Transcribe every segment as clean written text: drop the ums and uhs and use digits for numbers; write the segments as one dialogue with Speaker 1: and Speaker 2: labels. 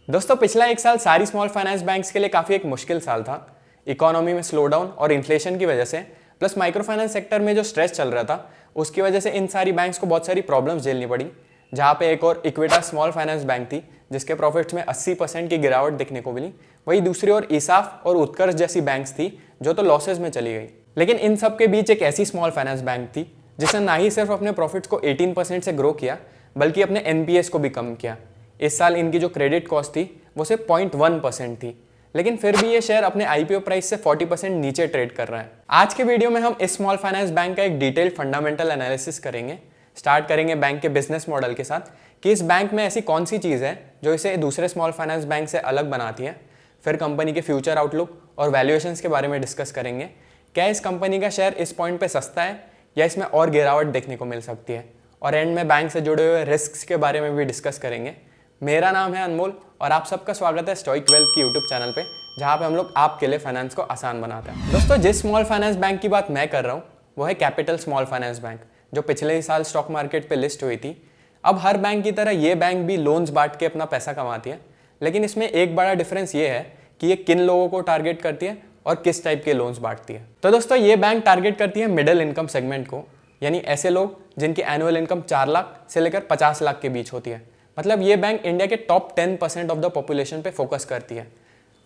Speaker 1: दोस्तों पिछला एक साल सारी स्मॉल फाइनेंस बैंक्स के लिए काफ़ी एक मुश्किल साल था। इकोनॉमी में स्लो डाउन और इन्फ्लेशन की वजह से प्लस माइक्रो फाइनेंस सेक्टर में जो स्ट्रेस चल रहा था उसकी वजह से इन सारी बैंक्स को बहुत सारी प्रॉब्लम्स झेलनी पड़ी। जहाँ पे एक और इक्विटास स्मॉल फाइनेंस बैंक थी जिसके प्रॉफिट्स में 80% की गिरावट देखने को मिली, वही दूसरी ओर ईसाफ और उत्कर्ष जैसी बैंक्स थी जो तो लॉसेज में चली गई। लेकिन इन सब के बीच एक ऐसी स्मॉल फाइनेंस बैंक थी जिसने ना ही सिर्फ अपने प्रॉफिट्स को 18% से ग्रो किया बल्कि अपने एनपीएस को भी कम किया। इस साल इनकी जो क्रेडिट कॉस्ट थी वो सिर्फ 0.1% थी, लेकिन फिर भी ये शेयर अपने आईपीओ प्राइस से 40% नीचे ट्रेड कर रहा है। आज के वीडियो में हम इस स्मॉल फाइनेंस बैंक का एक डिटेल्ड फंडामेंटल एनालिसिस करेंगे। स्टार्ट करेंगे बैंक के बिजनेस मॉडल के साथ कि इस बैंक में ऐसी कौन सी चीज़ है जो इसे दूसरे स्मॉल फाइनेंस बैंक से अलग बनाती है। फिर कंपनी के फ्यूचर आउटलुक और वैल्यूएशंस के बारे में डिस्कस करेंगे। क्या इस कंपनी का शेयर इस पॉइंट पे सस्ता है या इसमें और गिरावट देखने को मिल सकती है, और एंड में बैंक से जुड़े हुए रिस्क्स के बारे में भी डिस्कस करेंगे। मेरा नाम है अनमोल और आप सबका स्वागत है स्टोइक वेल्थ की यूट्यूब चैनल पे, जहाँ पे हम लोग आपके लिए फाइनेंस को आसान बनाते हैं। दोस्तों जिस स्मॉल फाइनेंस बैंक की बात मैं कर रहा हूँ वो है कैपिटल स्मॉल फाइनेंस बैंक, जो पिछले ही साल स्टॉक मार्केट पे लिस्ट हुई थी। अब हर बैंक की तरह ये बैंक भी लोन्स बांट के अपना पैसा कमाती है, लेकिन इसमें एक बड़ा डिफरेंस ये है कि ये किन लोगों को टारगेट करती है और किस टाइप के लोन्स बांटती है। तो दोस्तों ये बैंक टारगेट करती है मिडिल इनकम सेगमेंट को, यानी ऐसे लोग जिनकी एनुअल इनकम 4 लाख से लेकर 50 लाख के बीच होती है। मतलब ये बैंक इंडिया के टॉप 10% ऑफ द पॉपुलेशन पे फोकस करती है,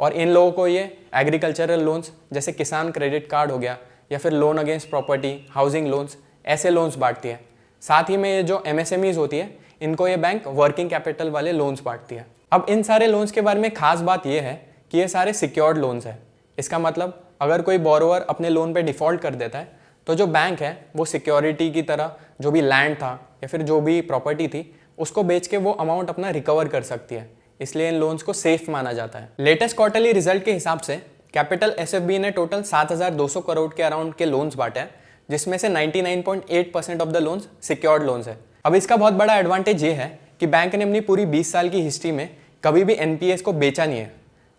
Speaker 1: और इन लोगों को ये एग्रीकल्चरल लोन्स जैसे किसान क्रेडिट कार्ड हो गया या फिर loan against property, housing loans, ऐसे लोन्स बांटती है। साथ ही में ये जो एमएसएमईज होती है इनको ये बैंक वर्किंग कैपिटल वाले लोन्स बांटती है। अब इन सारे लोन्स के बारे में खास बात ये है कि ये सारे सिक्योर्ड लोन्स है। इसका मतलब अगर कोई बोरोवर अपने लोन पे डिफॉल्ट कर देता है तो जो बैंक है वो सिक्योरिटी की तरह जो भी लैंड था या फिर जो भी प्रॉपर्टी थी उसको बेच के वो अमाउंट अपना रिकवर कर सकती है। इसलिए इन लोन्स को सेफ माना जाता है। लेटेस्ट क्वार्टरली रिजल्ट के हिसाब से कैपिटल एसएफबी ने टोटल 7,200 करोड़ के अराउंड के लोन्स बांटे हैं, जिसमें से 99.8% of the loans secured loans है। अब इसका बहुत बड़ा एडवांटेज ये है कि बैंक ने अपनी पूरी 20 साल की हिस्ट्री में कभी भी एनपीएस को बेचा नहीं है।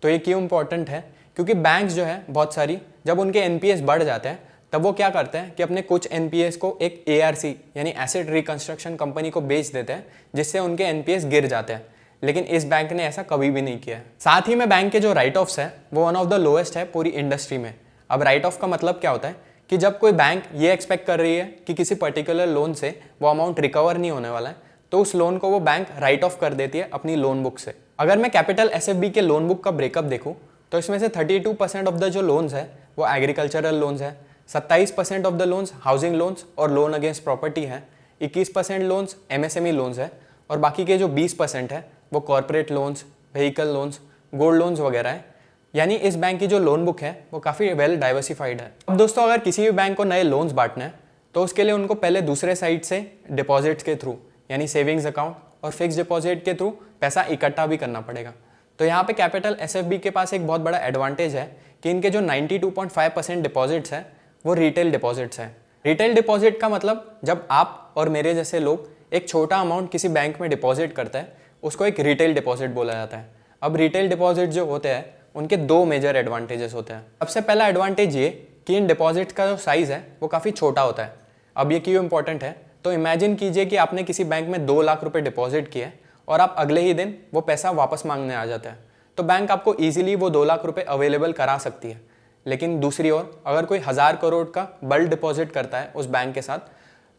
Speaker 1: तो ये क्यों इंपॉर्टेंट है? क्योंकि बैंक्स जो है बहुत सारी जब उनके एनपीएस बढ़ जाते हैं तब वो क्या करते हैं कि अपने कुछ एनपीएस को एक एआरसी यानी एसेट रिकंस्ट्रक्शन कंपनी को बेच देते हैं, जिससे उनके एनपीएस गिर जाते हैं। लेकिन इस बैंक ने ऐसा कभी भी नहीं किया है। साथ ही में बैंक के जो राइट ऑफ्स है वो वन ऑफ द लोएस्ट है पूरी इंडस्ट्री में। अब राइट ऑफ का मतलब क्या होता है कि जब कोई बैंक ये एक्सपेक्ट कर रही है कि किसी पर्टिकुलर लोन से वो अमाउंट रिकवर नहीं होने वाला है तो उस लोन को वो बैंक राइट ऑफ कर देती है अपनी लोन बुक से। अगर मैं कैपिटल एसएफबी के लोन बुक का ब्रेकअप देखूँ तो इसमें से 32% ऑफ द जो लोन्स है वो एग्रीकल्चरल लोन्स है, 27% of the loans housing loans और लोन अगेंस्ट प्रॉपर्टी है, 21% लोन्स एमएसएमई लोन्स है, और बाकी के जो 20% है वो corporate loans, vehicle loans, gold loans वगैरह है। यानी इस बैंक की जो लोन बुक है वो काफ़ी वेल डाइवर्सिफाइड है। अब दोस्तों अगर किसी भी बैंक को नए लोन्स बांटने हैं तो उसके लिए उनको पहले दूसरे साइड से डिपॉजिट्स के थ्रू यानी सेविंग्स अकाउंट और फिक्स डिपॉजिट के थ्रू पैसा इकट्ठा भी करना पड़ेगा। तो यहाँ पे कैपिटल एसएफबी के पास एक बहुत बड़ा एडवांटेज है कि इनके जो 92.5% डिपॉजिट्स हैं वो रिटेल डिपॉजिट्स हैं। रिटेल डिपॉजिट का मतलब जब आप और मेरे जैसे लोग एक छोटा अमाउंट किसी बैंक में डिपॉजिट करते हैं उसको एक रिटेल डिपॉजिट बोला जाता है। अब रिटेल डिपॉजिट जो होते हैं उनके 2 मेजर एडवांटेजेस होते हैं। सबसे पहला एडवांटेज ये कि इन डिपॉजिट्स का जो साइज़ है वो काफ़ी छोटा होता है। अब ये क्यों इंपॉर्टेंट है? तो इमेजिन कीजिए कि आपने किसी बैंक में 2 लाख रुपये डिपॉजिट किए और आप अगले ही दिन वो पैसा वापस मांगने आ जाता है, तो बैंक आपको ईजिली वो 2 लाख रुपये अवेलेबल करा सकती है। लेकिन दूसरी ओर अगर कोई 1000 करोड़ का बल्क डिपॉजिट करता है उस बैंक के साथ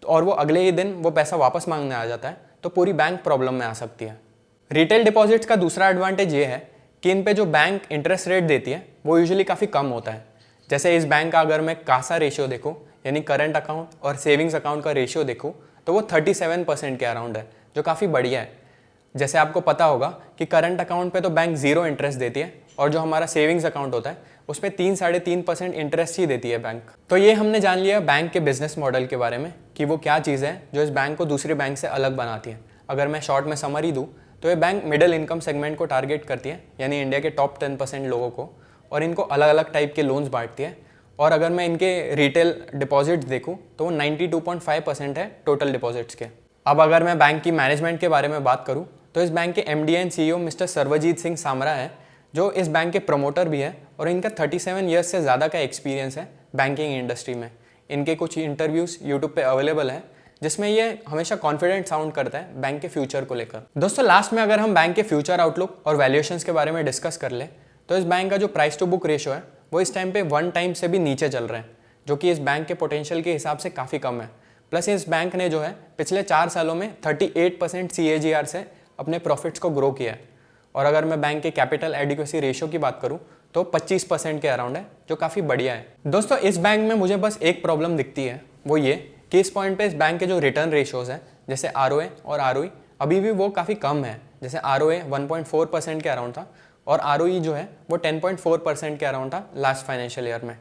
Speaker 1: और वो अगले ही दिन वो पैसा वापस मांगने आ जाता है तो पूरी बैंक प्रॉब्लम में आ सकती है। रिटेल डिपॉजिट्स का दूसरा एडवांटेज ये है कि इन पे जो बैंक इंटरेस्ट रेट देती है वो यूजुअली काफ़ी कम होता है। जैसे इस बैंक का अगर मैं कासा रेशियो देखूँ यानी करंट अकाउंट और सेविंग्स अकाउंट का रेशियो देखूँ तो वो 37% के अराउंड है, जो काफ़ी बढ़िया है। जैसे आपको पता होगा कि करंट अकाउंट पे तो बैंक 0 इंटरेस्ट देती है और जो हमारा सेविंग्स अकाउंट होता है उस पर 3-3.5% इंटरेस्ट ही देती है बैंक। तो ये हमने जान लिया बैंक के बिजनेस मॉडल के बारे में कि वो क्या चीज़ है जो इस बैंक को दूसरे बैंक से अलग बनाती है। अगर मैं शॉर्ट में समरी दूँ तो ये बैंक मिडिल इनकम सेगमेंट को टारगेट करती है, यानी इंडिया के टॉप 10% लोगों को, और इनको अलग अलग टाइप के लोन्स बांटती है। और अगर मैं इनके रिटेल डिपॉजिट्स देखूँ तो वो 92.5% है टोटल डिपॉजिट्स के। अब अगर मैं बैंक की मैनेजमेंट के बारे में बात करूँ तो इस बैंक के MD and CEO mister Sarvjeet Singh Samra है, जो इस बैंक के प्रमोटर भी है और इनका 37 ईयर्स से ज़्यादा का एक्सपीरियंस है बैंकिंग इंडस्ट्री में। इनके कुछ इंटरव्यूज़ यूट्यूब पे अवेलेबल हैं जिसमें ये हमेशा कॉन्फिडेंट साउंड करता है बैंक के फ्यूचर को लेकर। दोस्तों लास्ट में अगर हम बैंक के फ्यूचर आउटलुक और वैल्यूएशंस के बारे में डिस्कस कर ले तो इस बैंक का जो प्राइस टू बुक रेशियो है वो इस टाइम पे 1 टाइम से भी नीचे चल रहे हैं, जो कि इस बैंक के पोटेंशियल के हिसाब से काफ़ी कम है। प्लस इस बैंक ने जो है पिछले 4 सालों में 38% CAGR से अपने प्रॉफिट्स को ग्रो किया है। और अगर मैं बैंक के कैपिटल एडिक्वेसी रेशियो की बात करूं तो 25% के अराउंड है, जो काफ़ी बढ़िया है। दोस्तों इस बैंक में मुझे बस एक प्रॉब्लम दिखती है, वो ये कि इस पॉइंट पे इस बैंक के जो रिटर्न रेशियोज हैं जैसे ROA और ROE अभी भी वो काफ़ी कम है। जैसे ROA 1.4% के अराउंड था और ROE जो है वो 10.4% के अराउंड था लास्ट फाइनेंशियल ईयर में।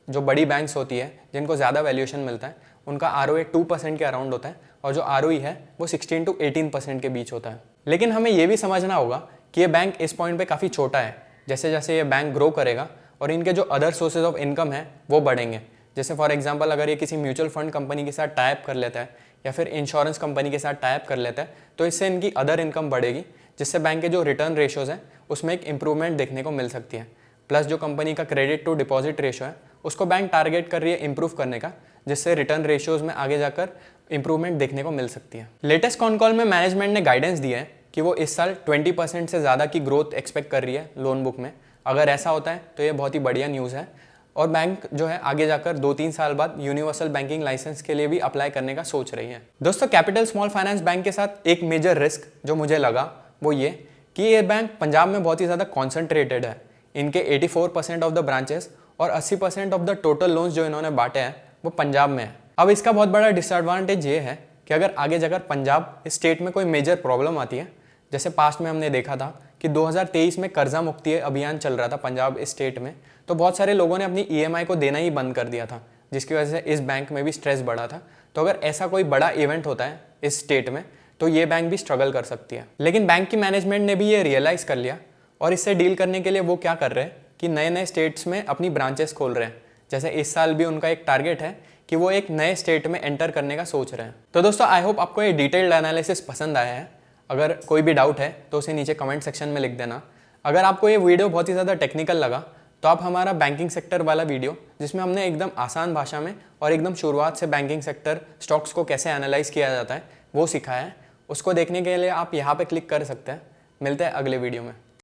Speaker 1: जो बड़ी बैंक्स होती है जिनको ज़्यादा वैल्यूएशन मिलता है उनका ROA 2% के अराउंड होता है और जो ROE है वो 16 to 18% के बीच होता है। लेकिन हमें ये भी समझना होगा कि ये बैंक इस पॉइंट पे काफ़ी छोटा है। जैसे जैसे ये बैंक ग्रो करेगा और इनके जो अदर सोर्सेज ऑफ इनकम है वो बढ़ेंगे, जैसे फॉर एग्जांपल अगर ये किसी म्यूचुअल फंड कंपनी के साथ टाई अप कर लेता है या फिर इंश्योरेंस कंपनी के साथ टाई अप कर लेता है तो इससे इनकी अदर इनकम बढ़ेगी, जिससे बैंक के जो रिटर्न रेशियोज हैं उसमें एक इंप्रूवमेंट देखने को मिल सकती है। प्लस जो कंपनी का क्रेडिट टू डिपॉजिट रेशियो है उसको बैंक टारगेट कर रही है इंप्रूव करने का, जिससे रिटर्न रेशियोज में आगे जाकर इंप्रूवमेंट देखने को मिल सकती है। लेटेस्ट कॉन कॉल में मैनेजमेंट ने गाइडेंस दिया है कि वो इस साल 20% से ज़्यादा की ग्रोथ एक्सपेक्ट कर रही है लोन बुक में। अगर ऐसा होता है तो ये बहुत ही बढ़िया न्यूज़ है और बैंक जो है आगे जाकर 2-3 साल बाद यूनिवर्सल बैंकिंग लाइसेंस के लिए भी अप्लाई करने का सोच रही है। दोस्तों कैपिटल स्मॉल फाइनेंस बैंक के साथ एक मेजर रिस्क जो मुझे लगा वो ये कि ये बैंक पंजाब में बहुत ही ज़्यादा कॉन्सेंट्रेटेड है। इनके 84% ऑफ द ब्रांचेस और 80% ऑफ द टोटल लोन्स जो इन्होंने बांटे हैं वो पंजाब में है। अब इसका बहुत बड़ा डिसएडवांटेज ये है कि अगर आगे जाकर पंजाब स्टेट में कोई मेजर प्रॉब्लम आती है, जैसे पास्ट में हमने देखा था कि 2023 में कर्जा मुक्ति अभियान चल रहा था पंजाब स्टेट में, तो बहुत सारे लोगों ने अपनी EMI को देना ही बंद कर दिया था, जिसकी वजह से इस बैंक में भी स्ट्रेस बढ़ा था। तो अगर ऐसा कोई बड़ा इवेंट होता है इस स्टेट में तो ये बैंक भी स्ट्रगल कर सकती है। लेकिन बैंक की मैनेजमेंट ने भी ये रियलाइज़ कर लिया और इससे डील करने के लिए वो क्या कर रहे हैं कि नए नए स्टेट्स में अपनी ब्रांचेस खोल रहे हैं। जैसे इस साल भी उनका एक टारगेट है कि वो एक नए स्टेट में एंटर करने का सोच रहे हैं। तो दोस्तों आई होप आपको ये डिटेल्ड एनालिसिस पसंद आया है। अगर कोई भी डाउट है तो उसे नीचे कमेंट सेक्शन में लिख देना। अगर आपको ये वीडियो बहुत ही ज़्यादा टेक्निकल लगा तो आप हमारा बैंकिंग सेक्टर वाला वीडियो, जिसमें हमने एकदम आसान भाषा में और एकदम शुरुआत से बैंकिंग सेक्टर स्टॉक्स को कैसे एनालाइज किया जाता है वो सिखाया है, उसको देखने के लिए आप यहाँ पे क्लिक कर सकते हैं। मिलते हैं अगले वीडियो में।